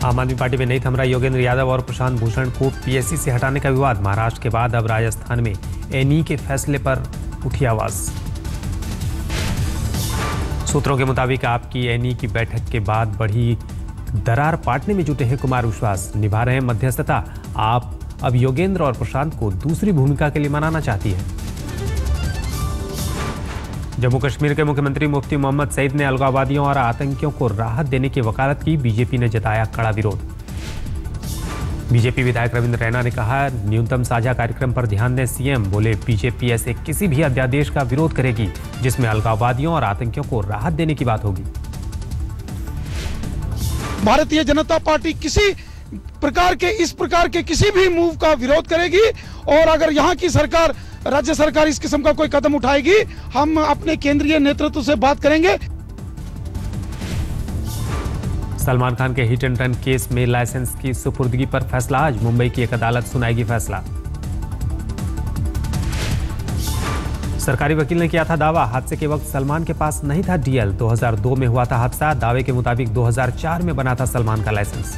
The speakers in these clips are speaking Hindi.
आम आदमी पार्टी में नहीं थमरा योगेंद्र यादव और प्रशांत भूषण को पीएससी से हटाने का विवाद। महाराष्ट्र के बाद अब राजस्थान में एनई के फैसले पर उठी आवाज। सूत्रों के मुताबिक आपकी एनई की बैठक के बाद बढ़ी दरार पाटने में जुटे हैं कुमार विश्वास। निभा रहे हैं मध्यस्थता। आप अब योगेंद्र और प्रशांत को दूसरी भूमिका के लिए मनाना चाहती है। जम्मू कश्मीर के मुख्यमंत्री मुफ्ती मोहम्मद सईद ने अलगाववादियों और आतंकियों को राहत देने की वकालत की। बीजेपी ने जताया कड़ा विरोध। बीजेपी विधायक रविंद्र रैना ने कहा, न्यूनतम साझा कार्यक्रम पर ध्यान दें सीएम। बोले, बीजेपी ऐसे किसी भी अध्यादेश का विरोध करेगी जिसमें अलगाववादियों और आतंकियों को राहत देने की बात होगी। भारतीय जनता पार्टी इस प्रकार के किसी भी मूव का विरोध करेगी और अगर यहाँ की सरकार, राज्य सरकार इस किस्म का कोई कदम उठाएगी, हम अपने केंद्रीय नेतृत्व से बात करेंगे। सलमान खान के हिट एंड रन केस में लाइसेंस की सुपुर्दगी पर फैसला। आज मुंबई की एक अदालत सुनाएगी फैसला। सरकारी वकील ने किया था दावा, हादसे के वक्त सलमान के पास नहीं था डीएल। 2002 में हुआ था हादसा। दावे के मुताबिक 2004 में बना था सलमान का लाइसेंस।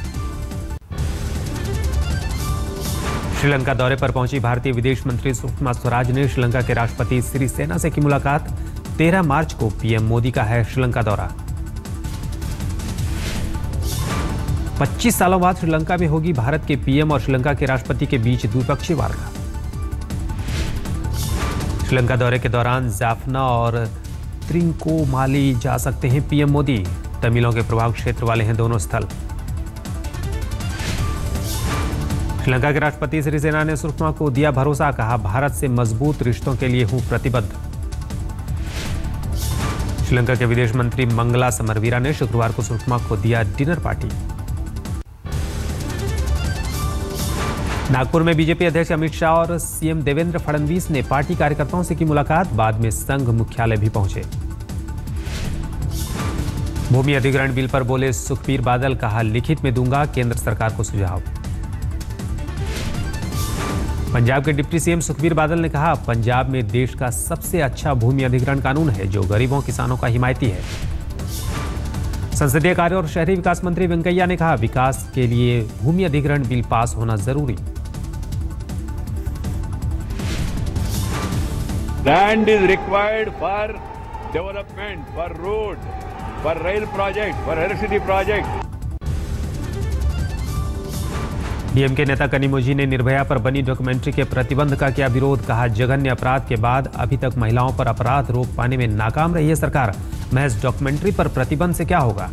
श्रीलंका दौरे पर पहुंची भारतीय विदेश मंत्री सुषमा स्वराज ने श्रीलंका के राष्ट्रपति सिरिसेना से की मुलाकात। 13 मार्च को पीएम मोदी का है श्रीलंका दौरा। 25 सालों बाद श्रीलंका में होगी भारत के पीएम और श्रीलंका के राष्ट्रपति के बीच द्विपक्षीय वार्ता। श्रीलंका दौरे के दौरान जाफना और त्रिंकोमाली जा सकते हैं पीएम मोदी। तमिलों के प्रभाव क्षेत्र वाले हैं दोनों स्थल। श्रीलंका के राष्ट्रपति सिरिसेना ने सुषमा को दिया भरोसा। कहा, भारत से मजबूत रिश्तों के लिए हूं प्रतिबद्ध। श्रीलंका के विदेश मंत्री मंगला समरवीरा ने शुक्रवार को सुषमा को दिया डिनर पार्टी। नागपुर में बीजेपी अध्यक्ष अमित शाह और सीएम देवेंद्र फडणवीस ने पार्टी कार्यकर्ताओं से की मुलाकात। बाद में संघ मुख्यालय भी पहुंचे। भूमि अधिग्रहण बिल पर बोले सुखबीर बादल। कहा, लिखित में दूंगा केंद्र सरकार को सुझाव। पंजाब के डिप्टी सीएम सुखबीर बादल ने कहा, पंजाब में देश का सबसे अच्छा भूमि अधिग्रहण कानून है जो गरीबों किसानों का हिमायती है। संसदीय कार्य और शहरी विकास मंत्री वेंकैया ने कहा, विकास के लिए भूमि अधिग्रहण बिल पास होना जरूरी। Land is required for development, for road, for rail project, for electricity project. DMK नेता कनिमोझी ने निर्भया पर बनी डॉक्यूमेंट्री के प्रतिबंध का किया विरोध। कहा, जघन्य अपराध के बाद अभी तक महिलाओं पर अपराध रोक पाने में नाकाम रही है सरकार। महज डॉक्यूमेंट्री पर प्रतिबंध से क्या होगा।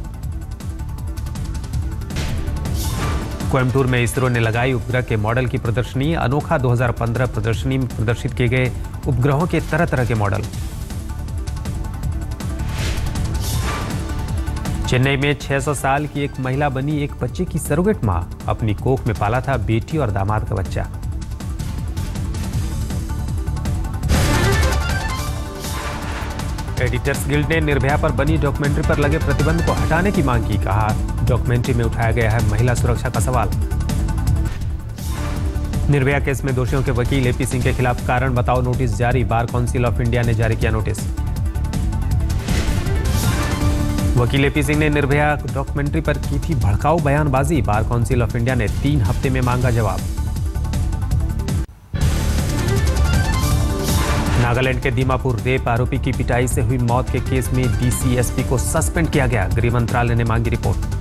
कोयम्बटूर में इसरो ने लगाई उपग्रह के मॉडल की प्रदर्शनी। अनोखा 2015 प्रदर्शनी में प्रदर्शित किए गए उपग्रहों के तरह तरह के मॉडल। चेन्नई में 600 साल की एक महिला बनी एक बच्चे की सरोगेट मां। अपनी कोख में पाला था बेटी और दामाद का बच्चा। एडिटर्स गिल्ड ने निर्भया पर बनी डॉक्यूमेंट्री पर लगे प्रतिबंध को हटाने की मांग की। कहा, डॉक्यूमेंट्री में उठाया गया है महिला सुरक्षा का सवाल। निर्भया केस में दोषियों के वकील एपी सिंह के खिलाफ कारण बताओ नोटिस जारी। बार काउंसिल ऑफ इंडिया ने जारी किया नोटिस। वकील एपी सिंह ने निर्भया डॉक्यूमेंट्री पर की थी भड़काऊ बयानबाजी। बार काउंसिल ऑफ इंडिया ने 3 हफ्ते में मांगा जवाब। नागालैंड के दीमापुर रेप आरोपी की पिटाई से हुई मौत के केस में डीसीएसपी को सस्पेंड किया गया। गृह मंत्रालय ने मांगी रिपोर्ट।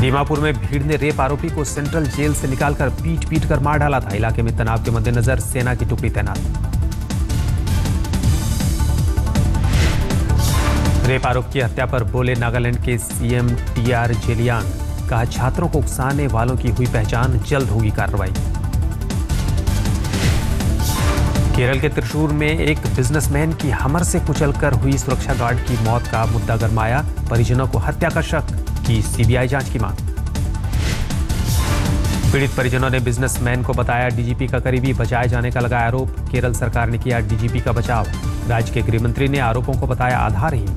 दीमापुर में भीड़ ने रेप आरोपी को सेंट्रल जेल से निकालकर पीट कर मार डाला था। इलाके में तनाव के मद्देनजर सेना की टुकड़ी तैनात। रेप आरोप की हत्या पर बोले नागालैंड के सीएम टीआर जेलियांग। कहा, छात्रों को उकसाने वालों की हुई पहचान, जल्द होगी कार्रवाई। केरल के त्रिशूर में एक बिजनेसमैन की हमर से कुचलकर हुई सुरक्षा गार्ड की मौत का मुद्दा गरमाया। परिजनों को हत्या का शक, की सीबीआई जांच की मांग। पीड़ित परिजनों ने बिजनेसमैन को बताया डीजीपी का करीबी। बचाए जाने का लगाया आरोप। केरल सरकार ने किया डीजीपी का बचाव। राज्य के गृह मंत्री ने आरोपों को बताया आधारहीन।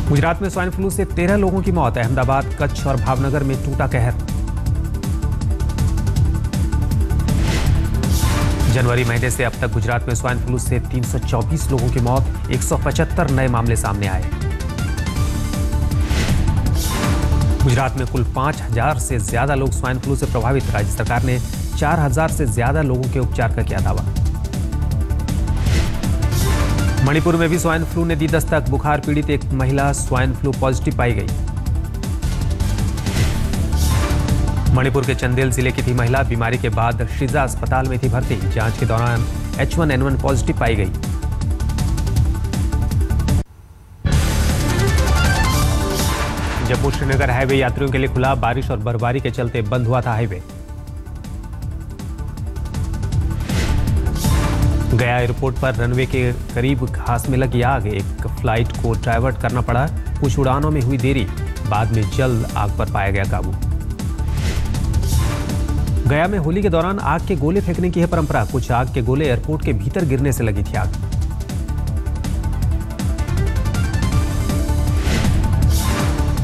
गुजरात में स्वाइन फ्लू से 13 लोगों की मौत। अहमदाबाद, कच्छ और भावनगर में टूटा कहर। जनवरी महीने से अब तक गुजरात में स्वाइन फ्लू से 324 लोगों की मौत, 175 नए मामले सामने आए। गुजरात में कुल 5000 से ज्यादा लोग स्वाइन फ्लू से प्रभावित। राज्य सरकार ने 4000 से ज्यादा लोगों के उपचार का किया दावा। मणिपुर में भी स्वाइन फ्लू ने दी दस्तक। बुखार पीड़ित एक महिला स्वाइन फ्लू पॉजिटिव पाई गई। मणिपुर के चंदेल जिले की थी महिला, बीमारी के बाद शिजा अस्पताल में थी भर्ती। जांच के दौरान H1N1 पॉजिटिव पाई गई। जम्मू श्रीनगर हाईवे यात्रियों के लिए खुला, बारिश और बर्फबारी के चलते बंद हुआ था हाईवे। गया एयरपोर्ट पर रनवे के करीब घास में लगी आग। एक फ्लाइट को डाइवर्ट करना पड़ा, कुछ उड़ानों में हुई देरी, बाद में जल्द आग पर पाया गया काबू। गया में होली के दौरान आग के गोले फेंकने की है परंपरा। कुछ आग के गोले एयरपोर्ट के भीतर गिरने से लगी थी आग।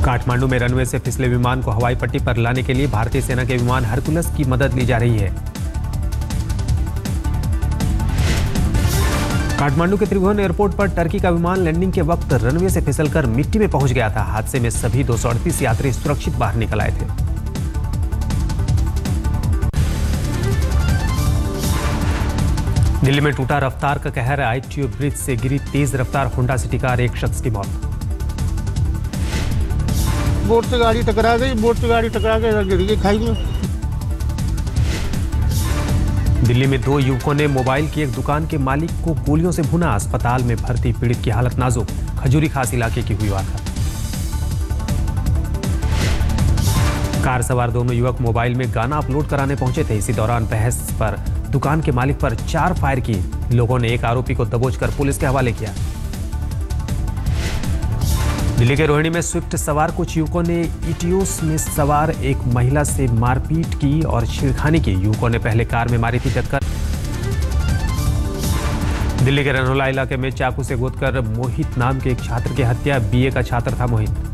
काठमांडू में रनवे से फिसले विमान को हवाई पट्टी पर लाने के लिए भारतीय सेना के विमान हरकुलस की मदद ली जा रही है। काठमांडू के त्रिभुवन एयरपोर्ट पर टर्की का विमान लैंडिंग के वक्त रनवे से फिसलकर मिट्टी में पहुंच गया था। हादसे में सभी 238 यात्री सुरक्षित बाहर निकल आए थे। दिल्ली में टूटा रफ्तार का कहर। ITO ब्रिज से गिरी तेज रफ्तार होंडा सिटी कार, एक शख्स की मौत। बोट से गाड़ी टकरा गई, गिर गई खाई में। दिल्ली में 2 युवकों ने मोबाइल की एक दुकान के मालिक को गोलियों से भुना। अस्पताल में भर्ती पीड़ित की हालत नाजुक। खजूरी खास इलाके की हुई वारदात। कार सवार दोनों युवक मोबाइल में गाना अपलोड कराने पहुंचे थे। इसी दौरान बहस पर दुकान के मालिक पर 4 फायर की। लोगों ने एक आरोपी को दबोचकर पुलिस के हवाले किया। दिल्ली के रोहिणी में स्विफ्ट सवार कुछ युवकों ने इटियोस में सवार एक महिला से मारपीट की और छेड़खानी की। युवकों ने पहले कार में मारी थी टक्कर। दिल्ली के रनौला इलाके में चाकू से गोदकर मोहित नाम के एक छात्र की हत्या। BA का छात्र था मोहित।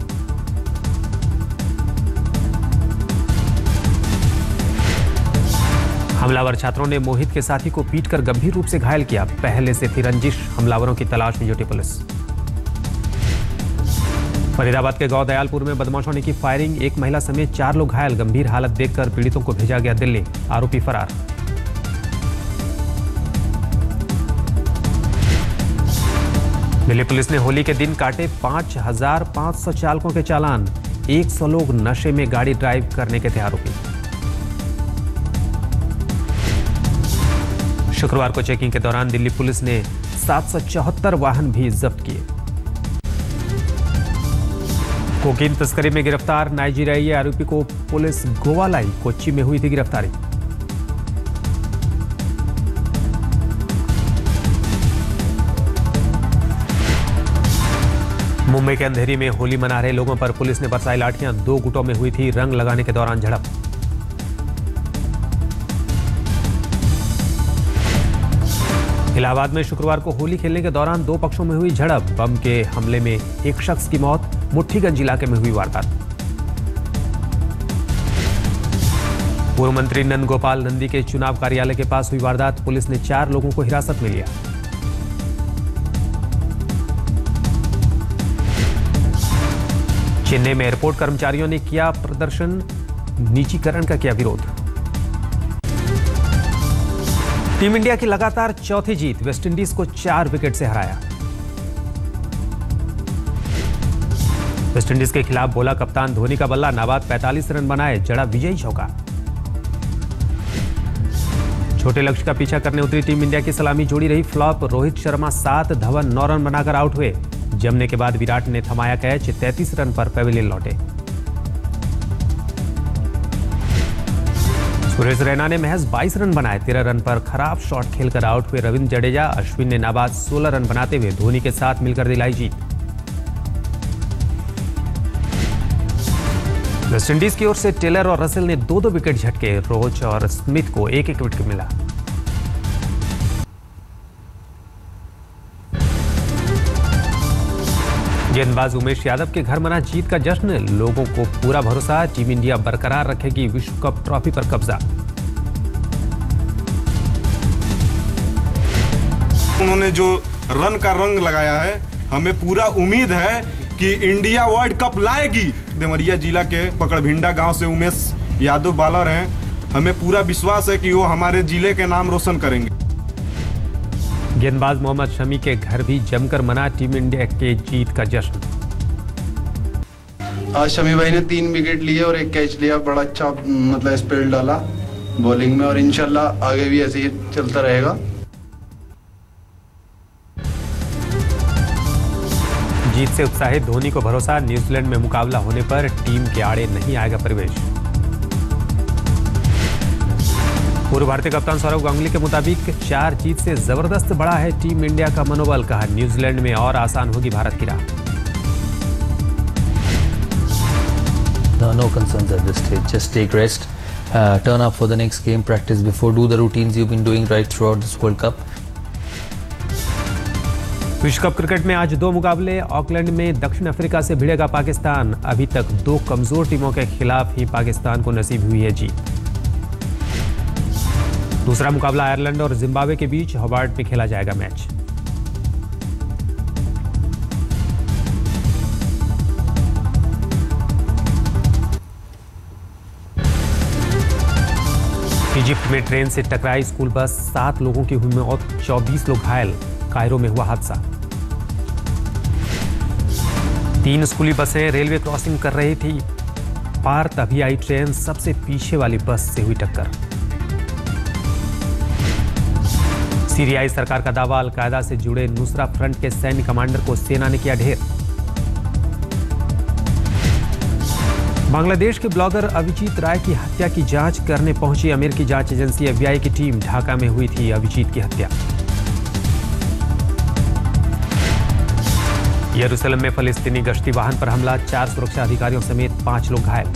हमलावर छात्रों ने मोहित के साथी को पीटकर गंभीर रूप से घायल किया। पहले से थी रंजिश। हमलावरों की तलाश में जुटी पुलिस। फरीदाबाद के गांव दयालपुर में बदमाशों ने की फायरिंग। एक महिला समेत 4 लोग घायल। गंभीर हालत देखकर पीड़ितों को भेजा गया दिल्ली। आरोपी फरार। दिल्ली पुलिस ने होली के दिन काटे 5500 चालकों के चालान। 100 लोग नशे में गाड़ी ड्राइव करने के थे आरोपी। शुक्रवार को चेकिंग के दौरान दिल्ली पुलिस ने 774 वाहन भी जब्त किए। कोकीन तस्करी में गिरफ्तार नाइजीरियाई आरोपी को पुलिस गोवा लाई। कोच्चि में हुई थी गिरफ्तारी। मुंबई के अंधेरी में होली मना रहे लोगों पर पुलिस ने बरसाई लाठियां। 2 गुटों में हुई थी रंग लगाने के दौरान झड़प। इलाहाबाद में शुक्रवार को होली खेलने के दौरान 2 पक्षों में हुई झड़प। बम के हमले में एक शख्स की मौत। मुट्ठीगंज इलाके में हुई वारदात। पूर्व मंत्री नंद गोपाल नंदी के चुनाव कार्यालय के पास हुई वारदात। पुलिस ने 4 लोगों को हिरासत में लिया। चेन्नई में एयरपोर्ट कर्मचारियों ने किया प्रदर्शन। निजीकरण का किया विरोध। टीम इंडिया की लगातार चौथी जीत। वेस्टइंडीज को 4 विकेट से हराया। वेस्टइंडीज के खिलाफ बोला कप्तान धोनी का बल्ला। नाबाद 45 रन बनाए, जड़ा विजयी चौका। छोटे लक्ष्य का पीछा करने उतरी टीम इंडिया की सलामी जोड़ी रही फ्लॉप। रोहित शर्मा 7, धवन 9 रन बनाकर आउट हुए। जमने के बाद विराट ने थमाया कैच। 33 रन पर पेविलियन लौटे। सुरेश रैना ने महज 22 रन बनाए। 13 रन पर खराब शॉट खेलकर आउट हुए रविंद्र जडेजा। अश्विन ने नाबाद 16 रन बनाते हुए धोनी के साथ मिलकर दिलाई जीत। वेस्टइंडीज की ओर से टेलर और रसेल ने 2-2 विकेट झटके। रोच और स्मिथ को 1-1 विकेट मिला। गेंदबाज उमेश यादव के घर मना जीत का जश्न। लोगों को पूरा भरोसा, टीम इंडिया बरकरार रखेगी विश्व कप ट्रॉफी पर कब्जा। उन्होंने जो रन का रंग लगाया है, हमें पूरा उम्मीद है कि इंडिया वर्ल्ड कप लाएगी। देवरिया जिला के पकड़भिंडा गांव से उमेश यादव बॉलर हैं, हमें पूरा विश्वास है कि वो हमारे जिले के नाम रोशन करेंगे। गेंदबाज मोहम्मद शमी के घर भी जमकर मना टीम इंडिया के जीत का जश्न। आज शमी भाई ने 3 विकेट लिए और 1 कैच लिया, बड़ा अच्छा मतलब स्पेल डाला बॉलिंग में, और इंशाल्लाह आगे भी ऐसे ही चलता रहेगा। जीत से उत्साहित धोनी को भरोसा, न्यूजीलैंड में मुकाबला होने पर टीम के आड़े नहीं आएगा प्रवेश। पूर्व भारतीय कप्तान सौरव गांगुली के मुताबिक 4 जीत से जबरदस्त बढ़ा है टीम इंडिया का मनोबल, कहा न्यूजीलैंड में और आसान होगी भारत की राह। No concerns at this stage. Just take rest, turn up for the next game, practice before, do the routines you've been doing right throughout this World Cup. विश्व कप क्रिकेट में आज 2 मुकाबले। ऑकलैंड में दक्षिण अफ्रीका से भिड़ेगा पाकिस्तान। अभी तक 2 कमजोर टीमों के खिलाफ ही पाकिस्तान को नसीब हुई है जीत। दूसरा मुकाबला आयरलैंड और जिम्बाब्वे के बीच होबार्ट में खेला जाएगा मैच। इजिप्ट में ट्रेन से टकराई स्कूल बस, 7 लोगों की हुई मौत, 24 लोग घायल। कायरो में हुआ हादसा। 3 स्कूली बसें रेलवे क्रॉसिंग कर रही थी, पार तभी आई ट्रेन सबसे पीछे वाली बस से हुई टक्कर। सीरियाई सरकार का दावा, अल-कायदा से जुड़े नुसरा फ्रंट के सैन्य कमांडर को सेना ने किया ढेर। बांग्लादेश के ब्लॉगर अभिजीत राय की हत्या की जांच करने पहुंची अमेरिकी जांच एजेंसी FBI की टीम। ढाका में हुई थी अभिजीत की हत्या। यरूशलेम में फलस्तीनी गश्ती वाहन पर हमला, 4 सुरक्षा अधिकारियों समेत 5 लोग घायल।